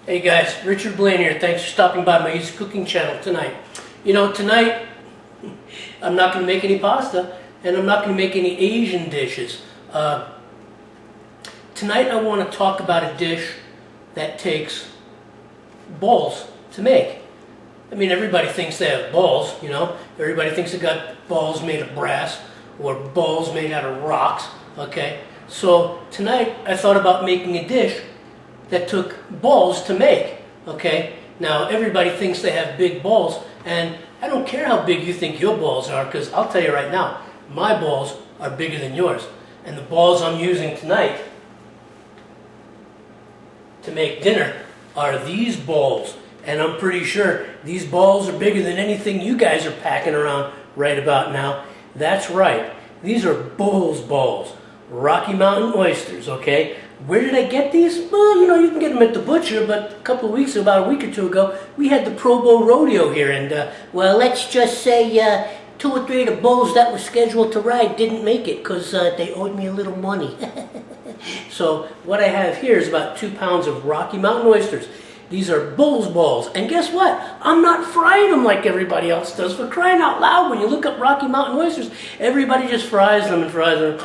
Hey guys, Richard Blaine here. Thanks for stopping by my Easy Cooking channel tonight. You know, tonight I'm not going to make any pasta and I'm not going to make any Asian dishes. Tonight I want to talk about a dish that takes balls to make. I mean, everybody thinks they have balls, you know. Everybody thinks they got balls made of brass or balls made out of rocks, okay? So tonight I thought about making a dish that took balls to make, okay? Now everybody thinks they have big balls, and I don't care how big you think your balls are, because I'll tell you right now, my balls are bigger than yours. And the balls I'm using tonight to make dinner are these balls. And I'm pretty sure these balls are bigger than anything you guys are packing around right about now. That's right, these are Bull's balls, Rocky Mountain oysters, okay? Where did I get these? Well, you know, you can get them at the butcher, but about a week or two ago, we had the Pro Bowl rodeo here, and, well, let's just say 2 or 3 of the bulls that were scheduled to ride didn't make it because they owed me a little money. So what I have here is about 2 pounds of Rocky Mountain oysters. These are Bull's balls, and guess what? I'm not frying them like everybody else does. For crying out loud, when you look up Rocky Mountain oysters, everybody just fries them and fries them.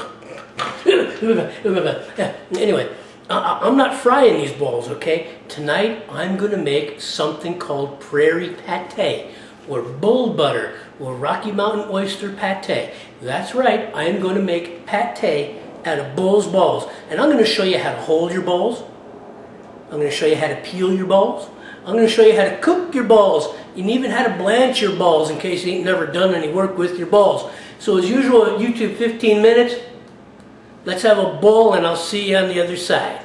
Anyway, I'm not frying these balls, okay? Tonight, I'm going to make something called Praire Pate, or bull butter, or Rocky Mountain oyster pate. That's right, I'm going to make pate out of bull's balls. And I'm going to show you how to hold your balls. I'm going to show you how to peel your balls. I'm going to show you how to cook your balls, and even how to blanch your balls in case you ain't never done any work with your balls. So as usual at YouTube 15 minutes, let's have a bowl and I'll see you on the other side.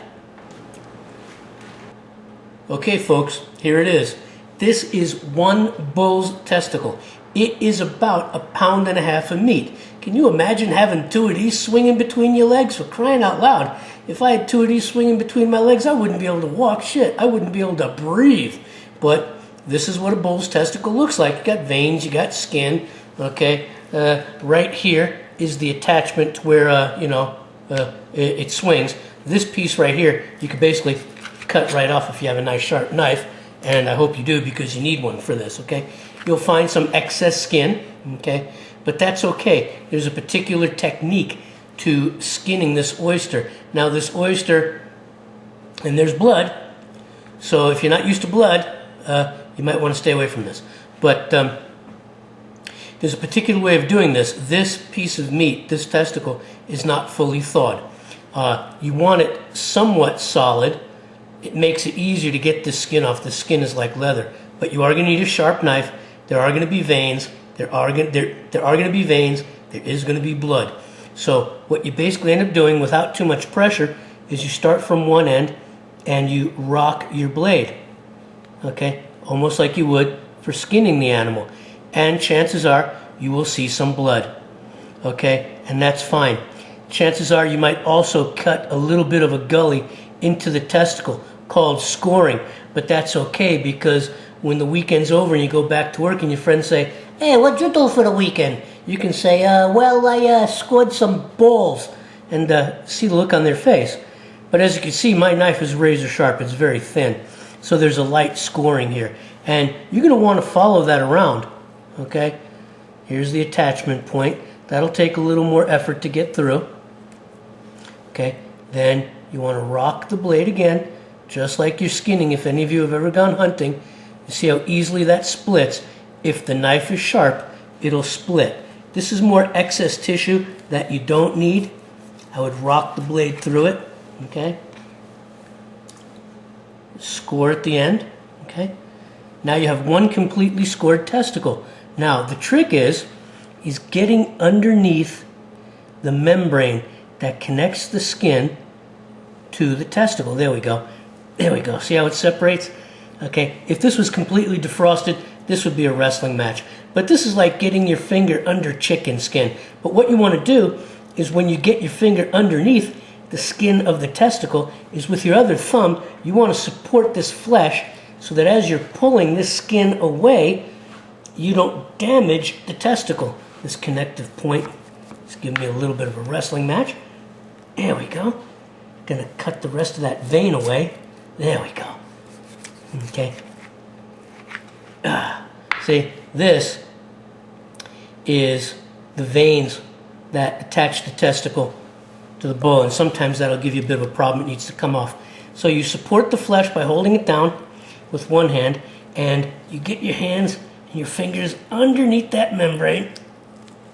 Okay folks, here it is. This is 1 bull's testicle. It is about 1.5 pounds of meat. Can you imagine having 2 of these swinging between your legs? For crying out loud. If I had 2 of these swinging between my legs, I wouldn't be able to walk. Shit, I wouldn't be able to breathe. But this is what a bull's testicle looks like. You got veins, you got skin, okay? Right here is the attachment to where, it swings. This piece right here, you can basically cut right off if you have a nice sharp knife, and I hope you do because you need one for this, okay? You'll find some excess skin, okay? But that's okay. There's a particular technique to skinning this oyster. Now this oyster, and there's blood, so if you're not used to blood, you might want to stay away from this. But there's a particular way of doing this. This piece of meat, this testicle, is not fully thawed. You want it somewhat solid. It makes it easier to get this skin off. The skin is like leather. But you are going to need a sharp knife. There are going to be veins. There are going to be veins. There is going to be blood. So what you basically end up doing without too much pressure is you start from one end and you rock your blade. Okay? Almost like you would for skinning the animal. And chances are you will see some blood. Okay? And that's fine. Chances are you might also cut a little bit of a gully into the testicle called scoring. But that's okay, because when the weekend's over and you go back to work and your friends say, "Hey, what'd you do for the weekend?" You can say, well, I scored some balls, and see the look on their face. But as you can see, my knife is razor sharp. It's very thin. So there's a light scoring here. And you're going to want to follow that around. Okay? Here's the attachment point. That'll take a little more effort to get through. Okay? Then you want to rock the blade again, just like you're skinning. If any of you have ever gone hunting, you see how easily that splits. If the knife is sharp, it'll split. This is more excess tissue that you don't need. I would rock the blade through it. Okay? Score at the end. Okay? Now you have 1 completely scored testicle. Now the trick is getting underneath the membrane that connects the skin to the testicle. There we go. There we go. See how it separates? Okay, if this was completely defrosted, this would be a wrestling match. But this is like getting your finger under chicken skin. But what you want to do is when you get your finger underneath the skin of the testicle is with your other thumb, you want to support this flesh so that as you're pulling this skin away, you don't damage the testicle. This connective point is giving me a little bit of a wrestling match. There we go. Gonna cut the rest of that vein away. There we go. Okay. See, this is the veins that attach the testicle to the bull, and sometimes that'll give you a bit of a problem. It needs to come off. So you support the flesh by holding it down with one hand, and you get your hands and your fingers underneath that membrane.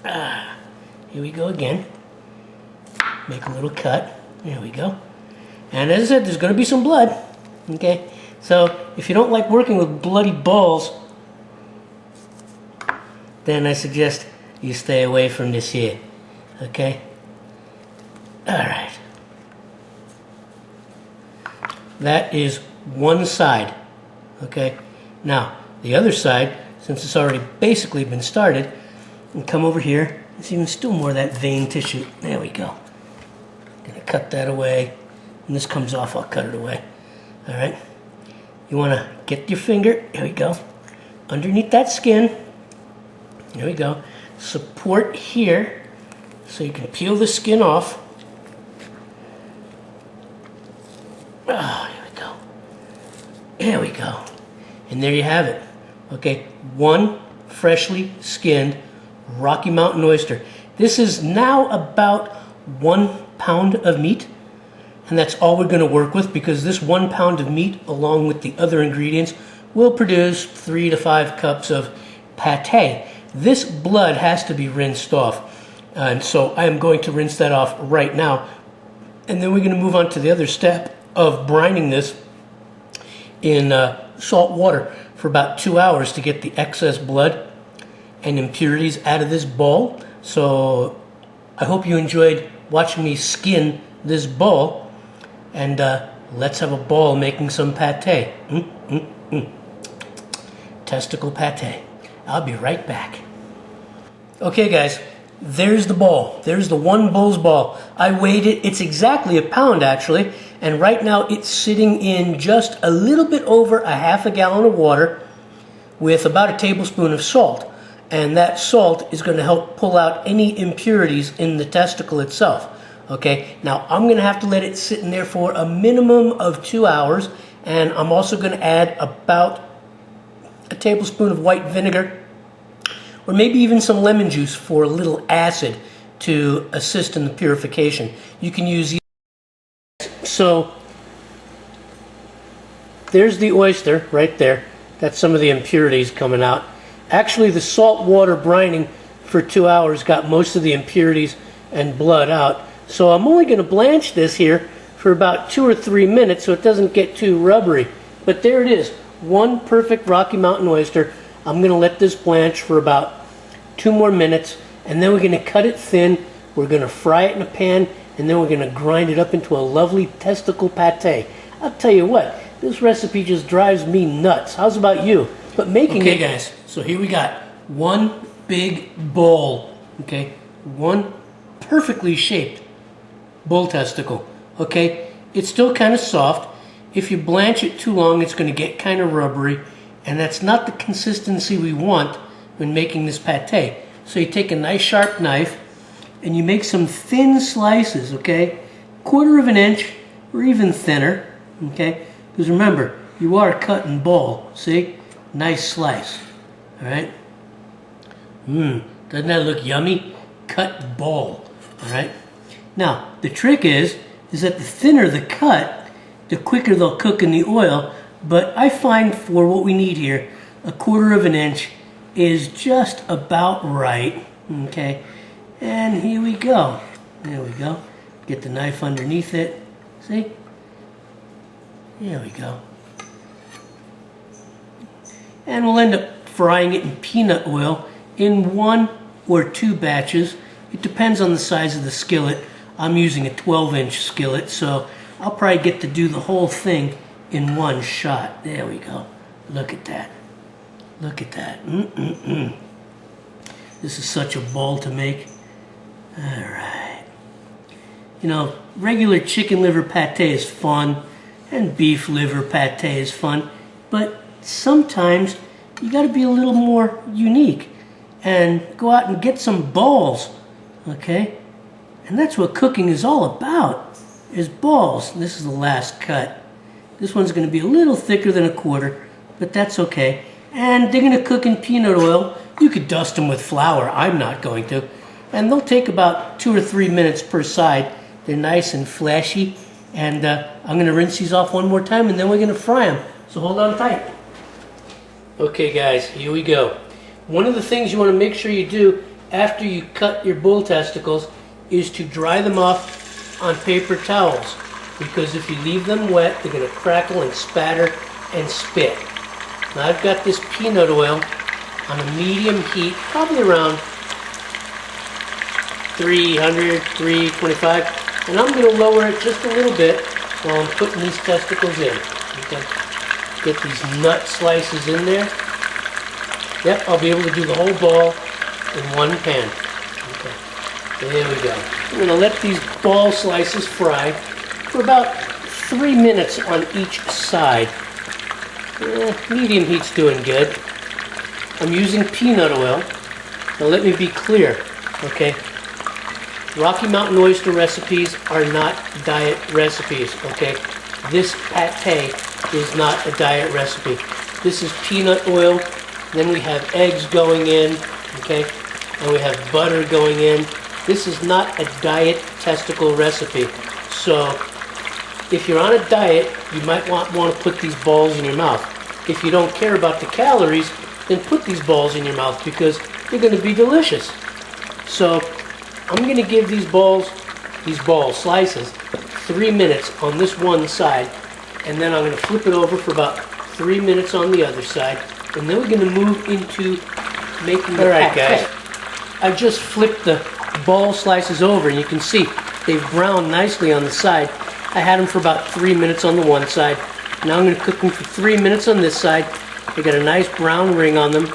Here we go again. Make a little cut. There we go. And as I said, there's going to be some blood. Okay? So if you don't like working with bloody balls, then I suggest you stay away from this here. Okay? Alright. That is one side. Okay? Now, the other side, since it's already basically been started, and come over here. There's even still more of that vein tissue. There we go. Gonna cut that away. When this comes off, I'll cut it away. Alright? You wanna get your finger, here we go, underneath that skin. There we go. Support here so you can peel the skin off. Here we go. There we go. And there you have it. Okay, one freshly skinned Rocky Mountain oyster. This is now about 1 pound of meat, and that's all we're going to work with, because this 1 pound of meat, along with the other ingredients, will produce 3 to 5 cups of pate. This blood has to be rinsed off, and so I am going to rinse that off right now, and then we're going to move on to the other step of brining this in salt water for about 2 hours to get the excess blood and impurities out of this ball. So I hope you enjoyed watching me skin this ball, and let's have a ball making some pate. Testicle pate. I'll be right back. Okay guys, there's the ball. There's the one bull's ball. I weighed it. It's exactly a pound actually, and right now it's sitting in just a little bit over a half a gallon of water with about a tablespoon of salt. And that salt is going to help pull out any impurities in the testicle itself. Okay, now I'm going to have to let it sit in there for a minimum of 2 hours, and I'm also going to add about a tablespoon of white vinegar, or maybe even some lemon juice for a little acid to assist in the purification. You can use these. So there's the oyster right there. That's some of the impurities coming out. Actually, the salt water brining for 2 hours got most of the impurities and blood out. So I'm only going to blanch this here for about 2 or 3 minutes so it doesn't get too rubbery. But there it is, one perfect Rocky Mountain oyster. I'm going to let this blanch for about 2 more minutes, and then we're going to cut it thin. We're going to fry it in a pan, and then we're going to grind it up into a lovely testicle pate. I'll tell you what, this recipe just drives me nuts. How's about you? But making it, guys, so here we got one big bowl, okay? One perfectly shaped bull testicle, okay? It's still kind of soft. If you blanch it too long, it's going to get kind of rubbery, and that's not the consistency we want when making this pate. So you take a nice sharp knife, and you make some thin slices, okay? 1/4 of an inch, or even thinner, okay? Because remember, you are cutting ball, see? Nice slice, all right? Doesn't that look yummy? Cut ball, all right? Now, the trick is that the thinner the cut, the quicker they'll cook in the oil, but I find for what we need here, 1/4 of an inch is just about right, okay? And here we go. There we go. Get the knife underneath it, see? There we go. And we'll end up frying it in peanut oil in 1 or 2 batches. It depends on the size of the skillet. I'm using a 12-inch skillet, so I'll probably get to do the whole thing in one shot. There we go. Look at that. Look at that. This is such a ball to make. All right. You know, regular chicken liver pate is fun, and beef liver pate is fun, but sometimes you got to be a little more unique and go out and get some balls, okay? And that's what cooking is all about, is balls. This is the last cut. This one's going to be a little thicker than a quarter, but that's okay. And they're going to cook in peanut oil. You could dust them with flour. I'm not going to. And they'll take about 2 or 3 minutes per side. They're nice and flashy. And I'm going to rinse these off one more time, and then we're going to fry them. So hold on tight. Okay guys, here we go. One of the things you want to make sure you do after you cut your bull testicles is to dry them off on paper towels. Because if you leave them wet, they're going to crackle and spatter and spit. Now I've got this peanut oil on a medium heat, probably around 300, 325, and I'm going to lower it just a little bit while I'm putting these testicles in. Okay. Get these nut slices in there. Yep, I'll be able to do the whole ball in one pan. Okay. There we go. I'm going to let these ball slices fry for about 3 minutes on each side. Medium heat's doing good. I'm using peanut oil. Now let me be clear, okay? Rocky Mountain oyster recipes are not diet recipes, okay? This pate is not a diet recipe. This is peanut oil, then we have eggs going in, okay? And we have butter going in. This is not a diet testicle recipe. So if you're on a diet, you might want to put these balls in your mouth. If you don't care about the calories, then put these balls in your mouth because they're going to be delicious. So I'm going to give these ball slices 3 minutes on this one side, and then I'm going to flip it over for about 3 minutes on the other side, and then we're going to move into making the pate. Guys, I just flipped the ball slices over, and you can see they've browned nicely on the side. I had them for about 3 minutes on the one side. Now I'm going to cook them for 3 minutes on this side. They got a nice brown ring on them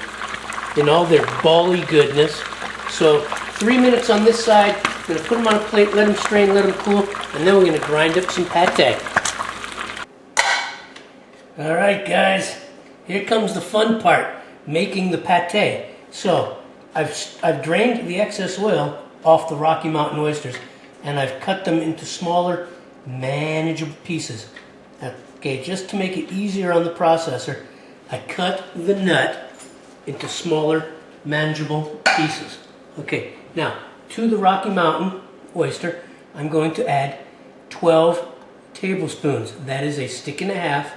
in all their bally goodness. So 3 minutes on this side. I'm going to put them on a plate, let them strain, let them cool, and then we're going to grind up some pate. All right, guys, here comes the fun part, making the pate. So I've drained the excess oil off the Rocky Mountain oysters, and I've cut them into smaller, manageable pieces. Okay, just to make it easier on the processor, I cut the nut into smaller, manageable pieces. Okay, now to the Rocky Mountain oyster, I'm going to add 12 tablespoons. That is a stick and a half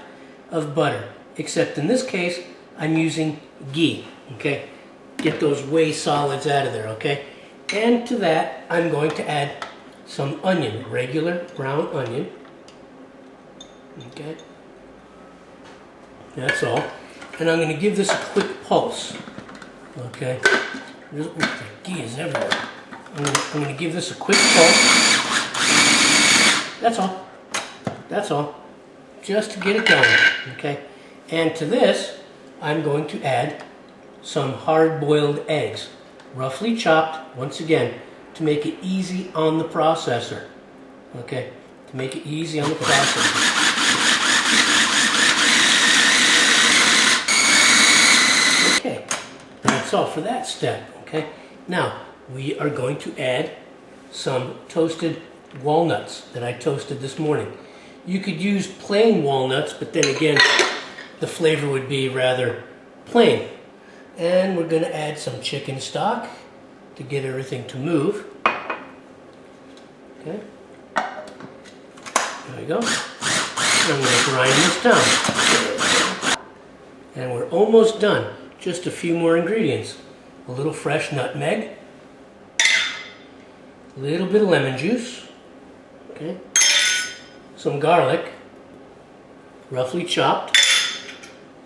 of butter. Except in this case, I'm using ghee. Okay, get those whey solids out of there. Okay, and to that, I'm going to add some onion, regular brown onion. Okay, that's all. And I'm going to give this a quick pulse. Okay, the ghee is everywhere. I'm going to give this a quick pulse. That's all. That's all. Just to get it going. Okay, and to this, I'm going to add some hard-boiled eggs, roughly chopped, once again, to make it easy on the processor. Okay, to make it easy on the processor. Okay, that's all for that step. Okay, now we are going to add some toasted walnuts that I toasted this morning. You could use plain walnuts, but then again, the flavor would be rather plain. And we're going to add some chicken stock to get everything to move. Okay, there we go. And I'm going to grind this down. And we're almost done. Just a few more ingredients. A little fresh nutmeg, a little bit of lemon juice, okay, some garlic, roughly chopped,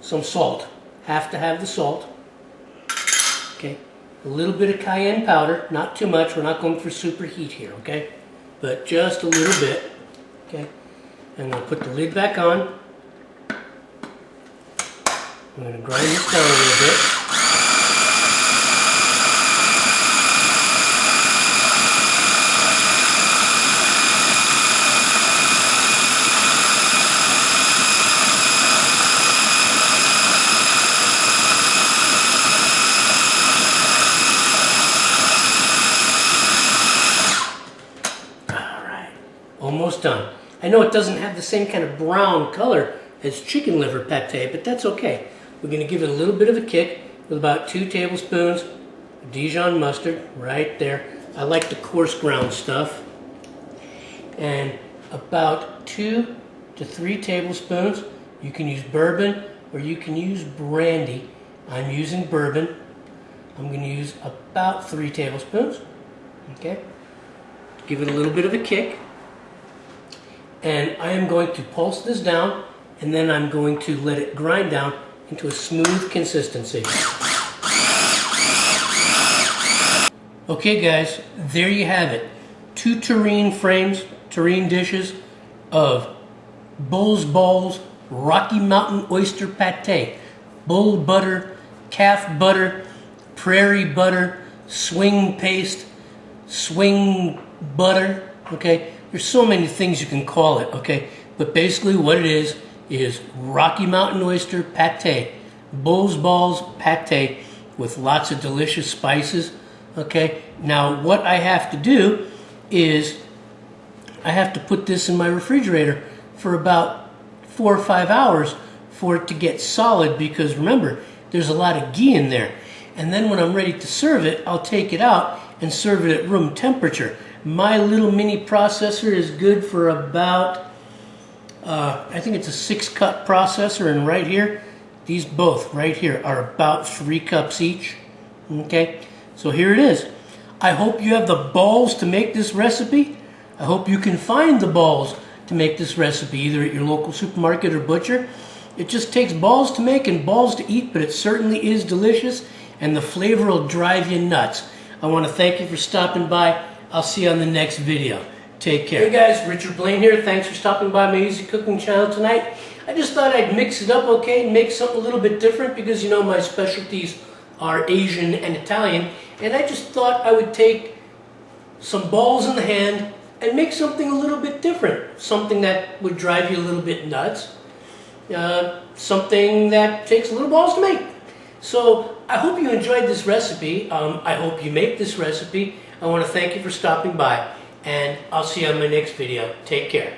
some salt, have to have the salt, okay, a little bit of cayenne powder, not too much, we're not going for super heat here, okay, but just a little bit, okay, and I'm going to put the lid back on. I'm going to grind this down a little bit. Alright, almost done. I know it doesn't have the same kind of brown color as chicken liver pate, but that's okay. We're going to give it a little bit of a kick with about 2 tablespoons of Dijon mustard right there. I like the coarse ground stuff. And about 2 to 3 tablespoons. You can use bourbon or you can use brandy. I'm using bourbon. I'm going to use about 3 tablespoons. Okay. Give it a little bit of a kick. And I am going to pulse this down, and then I'm going to let it grind down into a smooth consistency. Okay guys, there you have it. 2 tureen dishes of Bull's Balls Rocky Mountain Oyster Pate. Bull butter, calf butter, prairie butter, swing paste, swing butter, okay? There's so many things you can call it, okay? But basically what it is Rocky Mountain Oyster Pate. Bull's Balls Pate with lots of delicious spices, okay? Now what I have to do is I have to put this in my refrigerator for about 4 or 5 hours for it to get solid, because remember, there's a lot of ghee in there. And then when I'm ready to serve it, I'll take it out and serve it at room temperature. My little mini processor is good for about, I think it's a 6-cup processor, and right here, these both right here are about 3 cups each. Okay, so here it is. I hope you have the balls to make this recipe. I hope you can find the balls to make this recipe, either at your local supermarket or butcher. It just takes balls to make and balls to eat, but it certainly is delicious, and the flavor will drive you nuts. I want to thank you for stopping by. I'll see you on the next video. Take care. Hey guys, Richard Blaine here. Thanks for stopping by my Easy Cooking channel tonight. I just thought I'd mix it up, okay, and make something a little bit different, because you know my specialties are Asian and Italian, and I just thought I would take some balls in the hand and make something a little bit different. Something that would drive you a little bit nuts. Something that takes a little balls to make. So I hope you enjoyed this recipe. I hope you make this recipe. I want to thank you for stopping by, and I'll see you on my next video. Take care.